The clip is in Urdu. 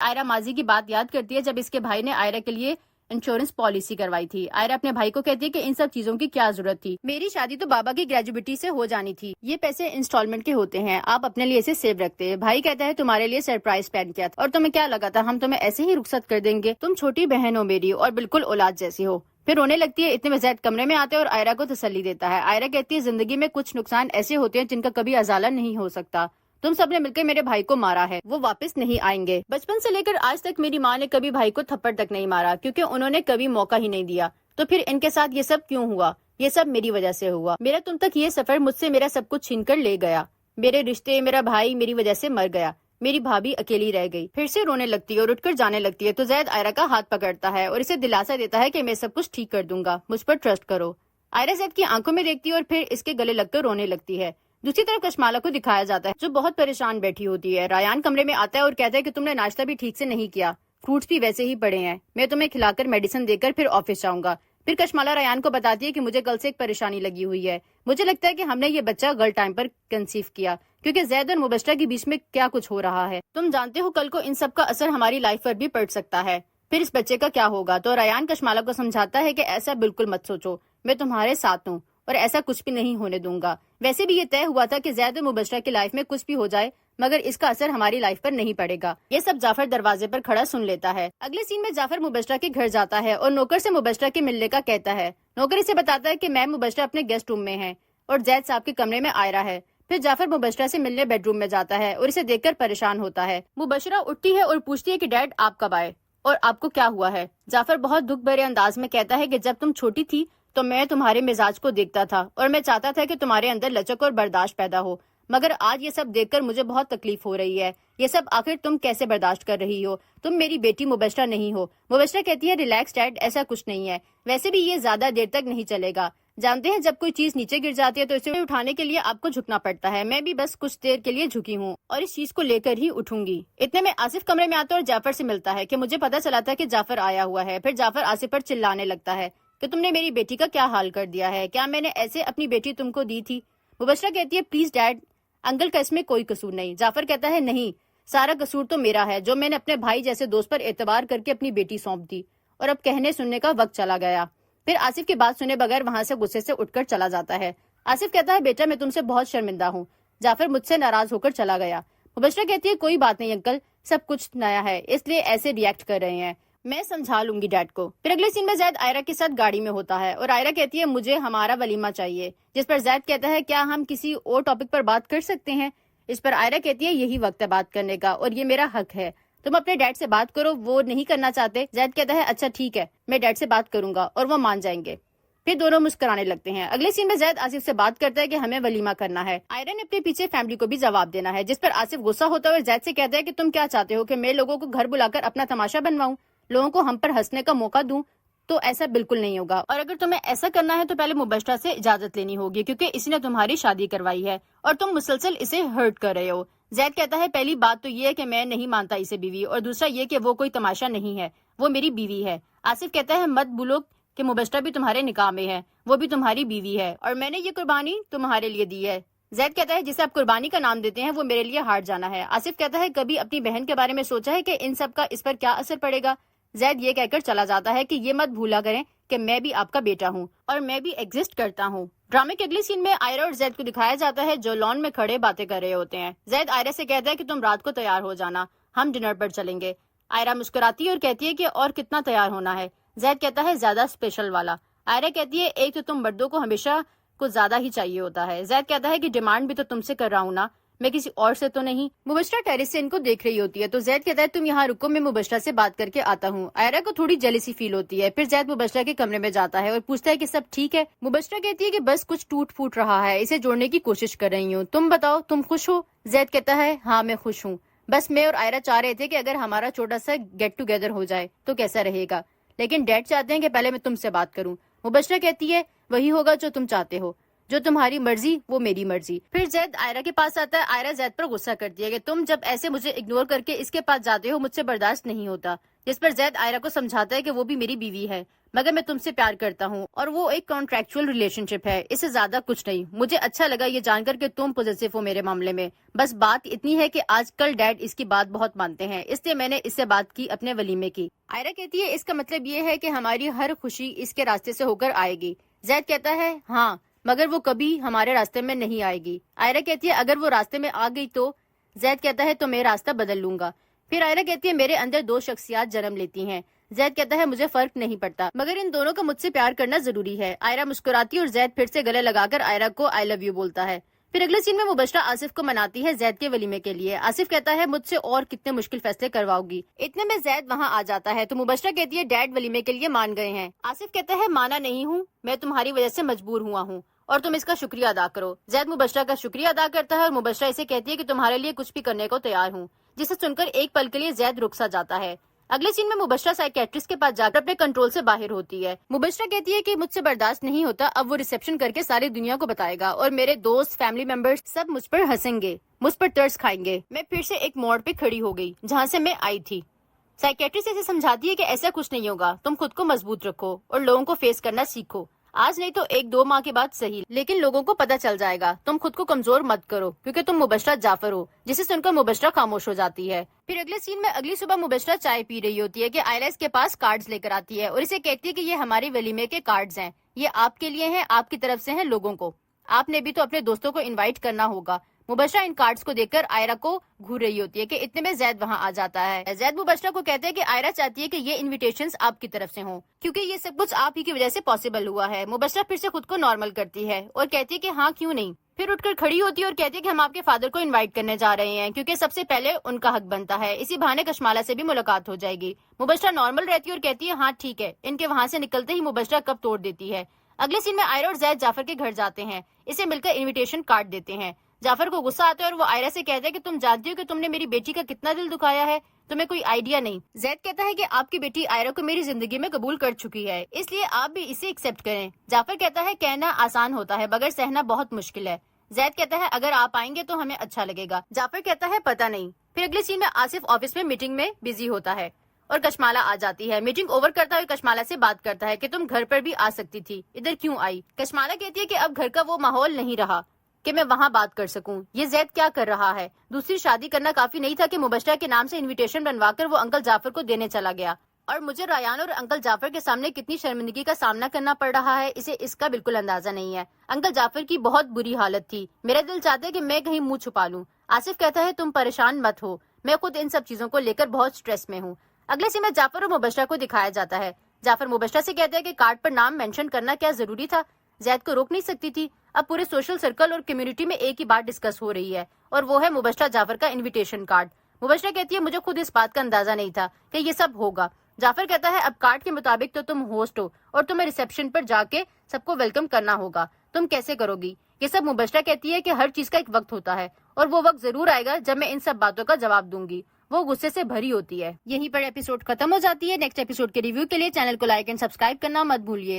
آئرہ ماضی کی بات یاد کرتی ہے جب اس کے بھائی نے آئرہ کے لیے انشورنس پالیسی کروائی تھی۔ آئرہ اپنے بھائی کو کہتی ہے کہ ان سب چیزوں کی کیا ضرورت تھی، میری شادی تو بابا کی گریجویٹی سے ہو جانی تھی، یہ پیسے انسٹالمنٹ کے ہوتے ہیں، آپ اپنے لیے اسے سیو رکھتے ہیں۔ بھائی کہتا ہے تمہارے لیے سرپرائز پلان کیا تھا اور تمہیں کیا لگا تھا ہم تمہیں ایسے ہی رخصت کر دیں گے، تم چھوٹی بہن ہو میری اور بالکل اولاد جیسی ہو۔ پھر رونے لگتی ہے۔ اتنے میں زید کمرے میں آتے ہیں اور آئرہ کو تسلی دیتا ہے۔ آئرہ کہتی ہے زندگی میں کچھ نقصان ایسے ہوتے ہیں جن کا کبھی ازالہ نہیں ہو سکتا، تم سب نے مل کے میرے بھائی کو مارا ہے، وہ واپس نہیں آئیں گے۔ بچپن سے لے کر آج تک میری ماں نے کبھی بھائی کو تھپڑ تک نہیں مارا کیونکہ انہوں نے کبھی موقع ہی نہیں دیا، تو پھر ان کے ساتھ یہ سب کیوں ہوا؟ یہ سب میری وجہ سے ہوا، میرا تم تک یہ سفر مجھ سے میرا سب کچھ چھین کر لے گیا، میرے رشتے، میرا بھائی میری وجہ سے مر گیا، میری بھابھی اکیلی رہ گئی۔ پھر سے رونے لگتی ہے اور اٹھ کر جانے لگتی ہے تو زید آئرہ کا ہاتھ پکڑتا ہے اور اسے دلاسا دیتا ہے کہ میں سب کچھ ٹھیک کر دوں گا، مجھ پر ٹرسٹ کرو۔ آئرہ زید کی آنکھوں میں دیکھتی ہے اور پھر اس کے گلے لگ کر رونے لگتی ہے۔ دوسری طرف کشمالہ کو دکھایا جاتا ہے جو بہت پریشان بیٹھی ہوتی ہے۔ ریان کمرے میں آتا ہے اور کہتا ہے کہ تم نے ناشتہ بھی ٹھیک سے نہیں کیا، فروٹس بھی ویسے ہی پڑے ہیں، میں تمہیں کھلا کر میڈیسن دے کر پھر آفس جاؤں گا۔ پھر کشمالہ ریان کو بتاتی ہے کہ مجھے کل سے ایک پریشانی لگی ہوئی ہے، مجھے لگتا ہے کہ ہم نے یہ بچہ غلط ٹائم پر کنسیو کیا کیونکہ زید اور مبشرہ کے بیچ میں کیا کچھ ہو رہا ہے، تم جانتے ہو کل کو ان سب کا اثر ہماری لائف پر بھی پڑ سکتا ہے، پھر اس بچے کا کیا ہوگا؟ تو ریان کشمالہ کو سمجھاتا ہے کہ ایسا بالکل مت سوچو، میں تمہارے ساتھ ہوں اور ایسا کچھ بھی نہیں ہونے دوں گا۔ ویسے بھی یہ طے ہوا تھا کہ زید اور مبشرہ کی لائف میں کچھ بھی ہو جائے مگر اس کا اثر ہماری لائف پر نہیں پڑے گا۔ یہ سب جعفر دروازے پر کھڑا سن لیتا ہے۔ اگلے سین میں جعفر مبشرہ کے گھر جاتا ہے اور نوکر سے مبشرہ کے ملنے کا کہتا ہے۔ نوکر اسے بتاتا ہے کہ میم مبشرہ اپنے گیسٹ روم میں ہے اور زید صاحب کے کمرے میں آئرہ ہے۔ پھر جعفر مبشرہ سے ملنے بیڈ روم میں جاتا ہے اور اسے دیکھ کر پریشان ہوتا ہے۔ مبشرہ اٹھتی ہے اور پوچھتی ہے کہ ڈیڈ آپ کب آئے اور آپ کو کیا ہوا ہے؟ جعفر بہت دکھ بھرے انداز میں کہتا ہے کہ جب تم چھوٹی تھی تو میں تمہارے مزاج کو دیکھتا تھا اور میں چاہتا تھا کہ تمہارے اندر لچک اور برداشت پیدا ہو، مگر آج یہ سب دیکھ کر مجھے بہت تکلیف ہو رہی ہے، یہ سب آخر تم کیسے برداشت کر رہی ہو؟ تم میری بیٹی مبشرہ نہیں ہو۔ مبشرہ کہتی ہے ریلیکس ڈیڈ، ایسا کچھ نہیں ہے، ویسے بھی یہ زیادہ دیر تک نہیں چلے گا، جانتے ہیں جب کوئی چیز نیچے گر جاتی ہے تو اسے اٹھانے کے لیے آپ کو جھکنا پڑتا ہے، میں بھی بس کچھ دیر کے لیے جھکی ہوں اور اس چیز کو لے کر ہی اٹھوں گی۔ اتنے میں آصف کمرے میں آتا ہے اور جعفر سے ملتا ہے کہ مجھے پتا چلا تھا کہ جعفر آیا ہوا ہے۔ پھر جعفر آصف پر چلانے لگتا ہے کہ تم نے میری بیٹی کا کیا حال کر دیا ہے، کیا میں نے ایسے اپنی بیٹی تم کو دی تھی؟ مبشرہ کہتی ہے پلیز ڈیڈ، انکل کا اس میں کوئی قصور نہیں۔ جعفر کہتا ہے نہیں، سارا قصور تو میرا ہے جو میں نے اپنے بھائی جیسے دوست پر اعتبار کر کے اپنی بیٹی سونپ دی اور اب کہنے سننے کا وقت چلا گیا۔ پھر آصف کی بات سنے بغیر وہاں سے غصے سے اٹھ کر چلا جاتا ہے۔ آصف کہتا ہے بیٹا میں تم سے بہت شرمندہ ہوں، جعفر مجھ سے ناراض ہو کر چلا گیا۔ مبشرہ کہتی ہے کوئی بات نہیں انکل، سب کچھ نیا ہے اس لیے ایسے ریئیکٹ کر رہے ہیں، میں سمجھا لوں گی ڈیڈ کو۔ پھر اگلے سین میں زید آئرہ کے ساتھ گاڑی میں ہوتا ہے اور آئرہ کہتی ہے مجھے ہمارا ولیمہ چاہیے، جس پر زید کہتا ہے کیا ہم کسی اور ٹاپک پر بات کر سکتے ہیں؟ اس پر آئرہ کہتی ہے یہی وقت ہے بات کرنے کا اور یہ میرا حق ہے، تم اپنے ڈیڈ سے بات کرو، وہ نہیں کرنا چاہتے۔ زید کہتا ہے اچھا ٹھیک ہے، میں ڈیڈ سے بات کروں گا اور وہ مان جائیں گے۔ پھر دونوں مسکرانے لگتے ہیں۔ اگلے سین میں زید آصف سے بات کرتا ہے کہ ہمیں ولیمہ کرنا ہے، آئرہ نے اپنے پیچھے فیملی کو بھی جواب دینا ہے، جس پر آصف غصہ ہوتا ہے اور زید سے کہتا ہے کہ تم کیا چاہتے ہو کہ میں لوگوں کو گھر بلا کر اپنا تماشا بنواؤں، لوگوں کو ہم پر ہنسنے کا موقع دوں؟ تو ایسا بالکل نہیں ہوگا، اور اگر تمہیں ایسا کرنا ہے تو پہلے مبشرہ سے اجازت لینی ہوگی کیونکہ اسی نے تمہاری شادی کروائی ہے اور تم مسلسل اسے ہرٹ کر رہے ہو۔ زید کہتا ہے پہلی بات تو یہ ہے کہ میں نہیں مانتا اسے بیوی، اور دوسرا یہ کہ وہ کوئی تماشا نہیں ہے، وہ میری بیوی ہے۔ آصف کہتا ہے مت بھولو کہ مبشرہ بھی تمہارے نکاح میں ہے، وہ بھی تمہاری بیوی ہے اور میں نے یہ قربانی تمہارے لیے دی ہے۔ زید کہتا ہے جسے آپ قربانی کا نام دیتے ہیں وہ میرے لیے ہارٹ جانا ہے۔ آصف کہتا ہے کبھی اپنی بہن کے بارے میں سوچا ہے کہ ان سب کا اس پر کیا اثر پڑے گا؟ زید یہ کہہ کر چلا جاتا ہے کہ یہ مت بھولا کریں کہ میں بھی آپ کا بیٹا ہوں اور میں بھی ایگزسٹ کرتا ہوں۔ ڈرامے کے اگلے سین میں آئرہ اور زید کو دکھایا جاتا ہے جو لان میں کھڑے باتیں کر رہے ہوتے ہیں۔ زید آئرہ سے کہتا ہے کہ تم رات کو تیار ہو جانا، ہم ڈنر پر چلیں گے۔ آئرہ مسکراتی ہے اور کہتی ہے کہ اور کتنا تیار ہونا ہے؟ زید کہتا ہے زیادہ اسپیشل والا۔ آئرہ کہتی ہے ایک تو تم مردوں کو ہمیشہ کچھ زیادہ ہی چاہیے ہوتا ہے۔ زید کہتا ہے کہ ڈیمانڈ بھی تو تم سے کر رہا ہوں نا، میں کسی اور سے تو نہیں۔ مبشرہ ٹیرس سے ان کو دیکھ رہی ہوتی ہے تو زید کہتا ہے تم یہاں رکو، میں مبشرہ سے بات کر کے آتا ہوں۔ آئرہ کو تھوڑی جیلسی فیل ہوتی ہے۔ پھر زید مبشرہ کے کمرے میں جاتا ہے اور پوچھتا ہے کہ سب ٹھیک ہے؟ مبشرہ کہتی ہے کہ بس کچھ ٹوٹ پھوٹ رہا ہے، اسے جوڑنے کی کوشش کر رہی ہوں، تم بتاؤ تم خوش ہو؟ زید کہتا ہے ہاں میں خوش ہوں، بس میں اور آئرہ چاہ رہے تھے کہ اگر ہمارا چھوٹا سا گیٹ ٹوگیدر ہو جائے تو کیسا رہے گا، لیکن ڈیڈ چاہتے ہیں کہ پہلے میں تم سے بات کروں۔ مبشرہ کہتی ہے وہی ہوگا جو تم چاہتے ہو، جو تمہاری مرضی وہ میری مرضی۔ پھر زید آئرہ کے پاس آتا ہے۔ آئرہ زید پر غصہ کرتی ہے کہ تم جب ایسے مجھے اگنور کر کے اس کے پاس جاتے ہو مجھ سے برداشت نہیں ہوتا، جس پر زید عائرہ کو سمجھاتا ہے کہ وہ بھی میری بیوی ہے مگر میں تم سے پیار کرتا ہوں اور وہ ایک کانٹریکچوئل ریلیشن شپ ہے، اس سے زیادہ کچھ نہیں۔ مجھے اچھا لگا یہ جان کر کہ تم پوزیسو ہو میرے معاملے میں، بس بات اتنی ہے کہ آج کل ڈیڈ اس کی بات بہت مانتے ہیں، اس لیے میں نے اس سے بات کی اپنے ولیمے کی۔ عائرہ کہتی ہے اس کا مطلب یہ ہے کہ ہماری ہر خوشی اس کے راستے سے ہو کر آئے گی۔ زید کہتا ہے ہاں مگر وہ کبھی ہمارے راستے میں نہیں آئے گی۔ عائرہ کہتی ہے اگر وہ راستے میں آ گئی تو؟ زید کہتا ہے تو میں راستہ بدل لوں گا۔ پھر عائرہ کہتی ہے میرے اندر دو شخصیات جنم لیتی ہیں۔ زید کہتا ہے مجھے فرق نہیں پڑتا مگر ان دونوں کا مجھ سے پیار کرنا ضروری ہے۔ عائرہ مسکراتی ہے اور زید پھر سے گلے لگا کر عائرہ کو آئی لو یو بولتا ہے۔ پھر اگلے سین میں مبشرہ آصف کو مناتی ہے زید کے ولیمے کے لیے۔ آصف کہتا ہے مجھ سے اور کتنے مشکل فیصلے کرواؤ گی؟ اتنے میں زید وہاں آ جاتا ہے تو مبشرہ کہتی ہے ڈیڈ ولیمے کے لیے مان گئے ہیں۔ آصف کہتا ہے مانا نہیں ہوں، میں تمہاری وجہ سے مجبور ہوا ہوں اور تم اس کا شکریہ ادا کرو۔ زید مبشرہ کا شکریہ ادا کرتا ہے اور مبشرہ اسے کہتی ہے کہ تمہارے لیے کچھ بھی کرنے کو تیار ہوں، جسے سن کر ایک پل کے لیے زید رک سا جاتا ہے۔ اگلے سین میں مبشرہ سائیکیٹرسٹ کے پاس جا کر اپنے کنٹرول سے باہر ہوتی ہے۔ مبشرہ کہتی ہے کہ مجھ سے برداشت نہیں ہوتا، اب وہ ریسپشن کر کے ساری دنیا کو بتائے گا اور میرے دوست، فیملی ممبرز سب مجھ پر ہنسیں گے، مجھ پر ترس کھائیں گے۔ میں پھر سے ایک موڑ پہ کھڑی ہو گئی جہاں سے میں آئی تھی۔ سائیکیٹرسٹ اسے سمجھاتی ہے کہ ایسا کچھ نہیں ہوگا، تم خود کو مضبوط رکھو اور لوگوں کو فیس کرنا سیکھو، آج نہیں تو ایک دو ماہ کے بعد صحیح، لیکن لوگوں کو پتہ چل جائے گا۔ تم خود کو کمزور مت کرو کیونکہ تم مبشرہ جعفر ہو، جسے سن کر مبشرہ خاموش ہو جاتی ہے۔ پھر اگلے سین میں اگلی صبح مبشرہ چائے پی رہی ہوتی ہے کہ عائلہ اس کے پاس کارڈز لے کر آتی ہے اور اسے کہتی ہے کہ یہ ہمارے ولیمے کے کارڈز ہیں، یہ آپ کے لیے ہیں، آپ کی طرف سے ہیں لوگوں کو، آپ نے بھی تو اپنے دوستوں کو انوائٹ کرنا ہوگا۔ مبشرہ ان کارڈز کو دیکھ کر عائرہ کو گھور رہی ہوتی ہے کہ اتنے میں زید وہاں آ جاتا ہے۔ زید مبشرہ کو کہتے ہیں کہ عائرہ چاہتی ہے کہ یہ انویٹیشنز آپ کی طرف سے ہوں کیونکہ یہ سب کچھ آپ ہی کی وجہ سے پاسبل ہوا ہے۔ مبشرہ پھر سے خود کو نارمل کرتی ہے اور کہتی ہے کہ ہاں کیوں نہیں، پھر اٹھ کر کھڑی ہوتی ہے اور کہتی ہے کہ ہم آپ کے فادر کو انوائٹ کرنے جا رہے ہیں کیونکہ سب سے پہلے ان کا حق بنتا ہے، اسی بہانے کشمالہ سے بھی ملاقات ہو جائے گی۔ مبشرہ نارمل رہتی ہے اور کہتی ہے ہاں ٹھیک ہے۔ ان کے وہاں سے نکلتے ہی مبشرہ کب توڑ دیتی ہے۔ اگلے سین میں عائرہ اور زید جعفر کے گھر جاتے ہیں، اسے مل کر انویٹیشن کارڈ دیتے ہیں۔ جعفر کو غصہ آتا ہے اور وہ عائرہ سے کہتا ہے کہ تم جانتی ہو کہ تم نے میری بیٹی کا کتنا دل دکھایا ہے، تمہیں کوئی آئیڈیا نہیں۔ زید کہتا ہے کہ آپ کی بیٹی عائرہ کو میری زندگی میں قبول کر چکی ہے، اس لیے آپ بھی اسے ایکسپٹ کریں۔ جعفر کہتا ہے کہنا آسان ہوتا ہے مگر سہنا بہت مشکل ہے۔ زید کہتا ہے اگر آپ آئیں گے تو ہمیں اچھا لگے گا۔ جعفر کہتا ہے پتہ نہیں۔ پھر اگلے سین میں آصف آفس میں میٹنگ میں بزی ہوتا ہے اور کشمالہ آ جاتی ہے۔ میٹنگ اوور کرتا ہے اور کشمالہ سے بات کرتا ہے کہ تم گھر پر بھی آ سکتی تھی، ادھر کیوں آئی؟ کشمالہ کہتی ہے کہ اب گھر کا وہ ماحول نہیں رہا کہ میں وہاں بات کر سکوں، یہ زید کیا کر رہا ہے؟ دوسری شادی کرنا کافی نہیں تھا کہ مبشرہ کے نام سے انویٹیشن بنوا کر وہ انکل جعفر کو دینے چلا گیا، اور مجھے ریان اور انکل جعفر کے سامنے کتنی شرمندگی کا سامنا کرنا پڑ رہا ہے اسے اس کا بالکل اندازہ نہیں ہے۔ انکل جعفر کی بہت بری حالت تھی، میرا دل چاہتا ہے کہ میں کہیں منہ چھپا لوں۔ آصف کہتا ہے تم پریشان مت ہو، میں خود ان سب چیزوں کو لے کر بہت سٹریس میں ہوں۔ اگلے سین میں جعفر اور مبشرہ کو دکھایا جاتا ہے۔ جعفر مبشرہ سے کہتا ہے کہ کارڈ پر نام مینشن کرنا کیا ضروری تھا؟ زید کو روک نہیں سکتی تھی؟ اب پورے سوشل سرکل اور کمیونٹی میں ایک ہی بات ڈسکس ہو رہی ہے اور وہ ہے مبشرہ جعفر کا انویٹیشن کارڈ۔ مبشرہ کہتی ہے مجھے خود اس بات کا اندازہ نہیں تھا کہ یہ سب ہوگا۔ جعفر کہتا ہے اب کارڈ کے مطابق تو تم ہوسٹ ہو اور تمہیں ریسپشن پر جا کے سب کو ویلکم کرنا ہوگا، تم کیسے کرو گی؟ یہ سب مبشرہ کہتی ہے کہ ہر چیز کا ایک وقت ہوتا ہے اور وہ وقت ضرور آئے گا جب میں ان سب باتوں کا جواب دوں گی۔ وہ غصے سے بھری ہوتی ہے۔ یہیں پر ایپیسوڈ ختم ہو جاتی ہے۔ نیکسٹ ایپیسوڈ کے ریویو کے لیے چینل کو لائک اینڈ سبسکرائب کرنا مت بھولیے۔